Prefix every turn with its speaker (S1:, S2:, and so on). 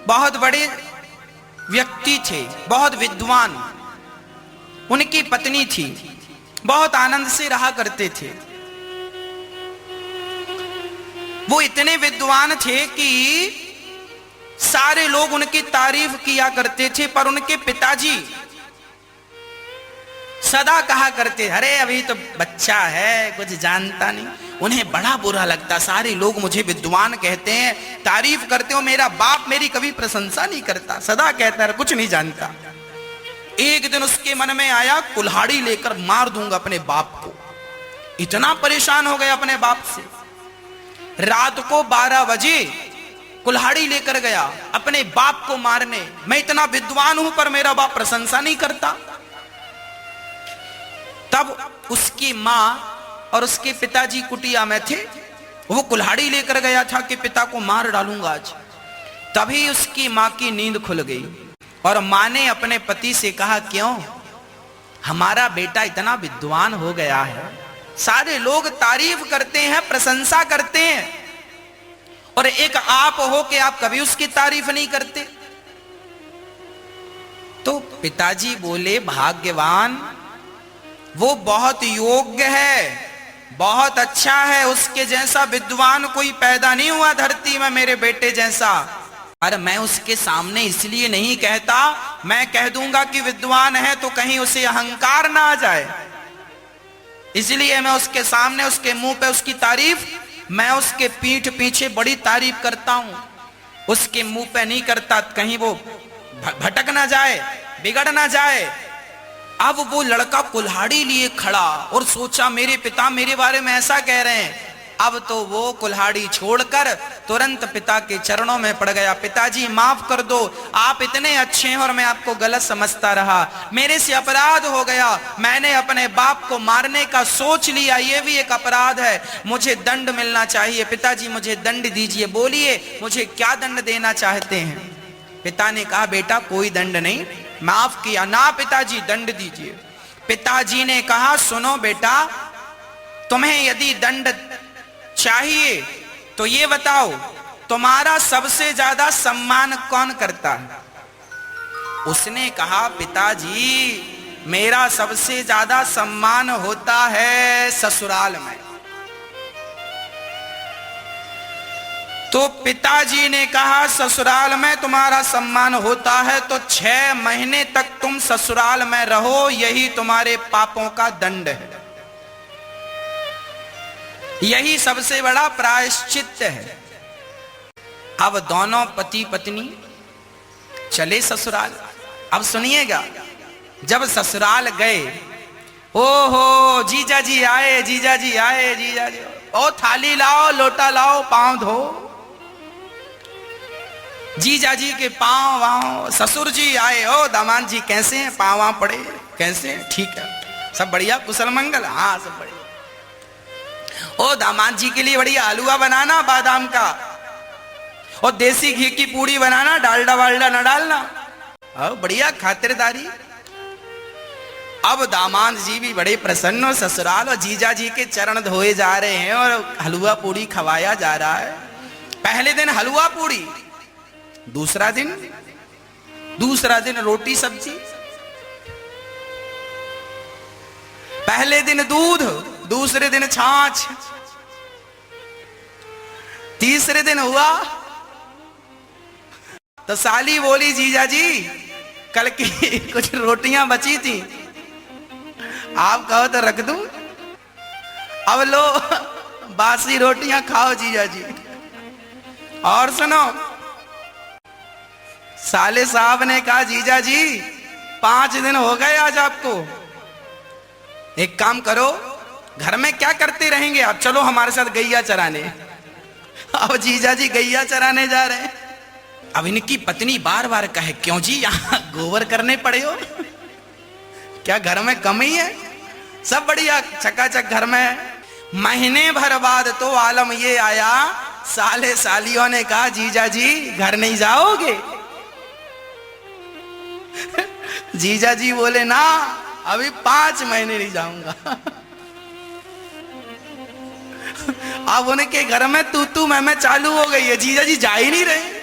S1: बहुत बड़े व्यक्ति थे, बहुत विद्वान। उनकी पत्नी थी, बहुत आनंद से रहा करते थे। वो इतने विद्वान थे कि सारे लोग उनकी तारीफ किया करते थे, पर उनके पिताजी सदा कहा करते, अरे अभी तो बच्चा है, कुछ जानता नहीं। उन्हें बड़ा बुरा लगता, सारे लोग मुझे विद्वान कहते हैं, तारीफ करते हो, मेरा बाप मेरी कभी प्रशंसा नहीं करता, सदा कहता है कुछ नहीं जानता। एक दिन उसके मन में आया, कुल्हाड़ी लेकर मार दूंगा अपने बाप को। इतना परेशान हो गया अपने बाप से, रात को 12 बजे कुल्हाड़ी लेकर गया अपने बाप को मारने। मैं इतना विद्वान हूं पर मेरा बाप प्रशंसा नहीं करता। तब उसकी मां और उसके पिताजी कुटिया में थे। वो कुल्हाड़ी लेकर गया था कि पिता को मार डालूंगा आज। तभी उसकी मां की नींद खुल गई और मां ने अपने पति से कहा, क्यों? हमारा बेटा इतना विद्वान हो गया है, सारे लोग तारीफ करते हैं, प्रशंसा करते हैं, और एक आप हो कि आप कभी उसकी तारीफ नहीं करते। तो पिताजी बोले, भाग्यवान, वो बहुत योग्य है, बहुत अच्छा है, उसके जैसा विद्वान कोई पैदा नहीं हुआ धरती में मेरे बेटे जैसा। अरे मैं उसके सामने इसलिए नहीं कहता, मैं कह दूंगा कि विद्वान है तो कहीं उसे अहंकार ना आ जाए, इसलिए मैं उसके सामने, उसके मुंह पे उसकी तारीफ, मैं उसके पीठ पीछे बड़ी तारीफ करता हूं, उसके मुंह पे नहीं करता, कहीं वो भटक ना जाए, बिगड़ ना जाए। अब वो लड़का कुल्हाड़ी लिए खड़ा और सोचा, मेरे पिता मेरे बारे में ऐसा कह रहे हैं। अब तो वो कुल्हाड़ी छोड़कर तुरंत पिता के चरणों में पड़ गया। पिताजी माफ कर दो, आप इतने अच्छे हैं और मैं आपको गलत समझता रहा, मेरे से अपराध हो गया, मैंने अपने बाप को मारने का सोच लिया, ये भी एक अपराध है, मुझे दंड मिलना चाहिए। पिताजी मुझे दंड दीजिए, बोलिए मुझे क्या दंड देना चाहते हैं? पिता ने कहा, बेटा कोई दंड नहीं, माफ किया। ना पिताजी दंड दीजिए। पिताजी ने कहा, सुनो बेटा, तुम्हें यदि दंड चाहिए तो ये बताओ, तुम्हारा सबसे ज्यादा सम्मान कौन करता है? उसने कहा, पिताजी मेरा सबसे ज्यादा सम्मान होता है ससुराल में। तो पिताजी ने कहा, ससुराल में तुम्हारा सम्मान होता है तो 6 महीने तक तुम ससुराल में रहो, यही तुम्हारे पापों का दंड है, यही सबसे बड़ा प्रायश्चित है। अब दोनों पति पत्नी चले ससुराल। अब सुनिएगा, जब ससुराल गए, ओहो जीजा जी आए, जीजा जी आए, जीजा जी, ओ थाली लाओ, लोटा लाओ, पांव धो। जीजा जी के पांव वाँव, ससुर जी आए, ओ दामाद जी कैसे हैं, पांव वाँव पड़े, कैसे हैं? ठीक है, सब बढ़िया, कुशल मंगल? हाँ सब बढ़िया। ओ दामाद जी के लिए बढ़िया हलवा बनाना बादाम का, और देसी घी की पूड़ी बनाना, डालडा वालडा न डालना, और बढ़िया खातिरदारी। अब दामाद जी भी बड़े प्रसन्न हो ससुराल, और जीजा जी के चरण धोए जा रहे हैं और हलवा पूड़ी खवाया जा रहा है। पहले दिन हलवा पूड़ी, दूसरा दिन रोटी सब्जी, पहले दिन दूध, दूसरे दिन छाछ, तीसरे दिन हुआ तो साली बोली, जीजा जी कल की कुछ रोटियां बची थी, आप कहो तो रख दूं? अब लो बासी रोटियां खाओ जीजा जी। और सुनो, साले साहब ने कहा, जीजा जी 5 दिन हो गए आज आपको, एक काम करो, घर में क्या करते रहेंगे आप, चलो हमारे साथ गैया चराने। अब जीजा जी गैया चराने जा रहे हैं। अब इनकी पत्नी बार बार कहे, क्यों जी यहाँ गोबर करने पड़े हो, क्या घर में कमी है? सब बढ़िया चकाचक घर में। महीने भर बाद तो आलम ये आया, साले सालियों ने कहा, जीजा जी घर नहीं जाओगे? जीजा जी बोले, ना अभी 5 महीने नहीं जाऊंगा। अब उनके घर में तू मैं चालू हो गई है, जीजा जी जा ही नहीं रहे।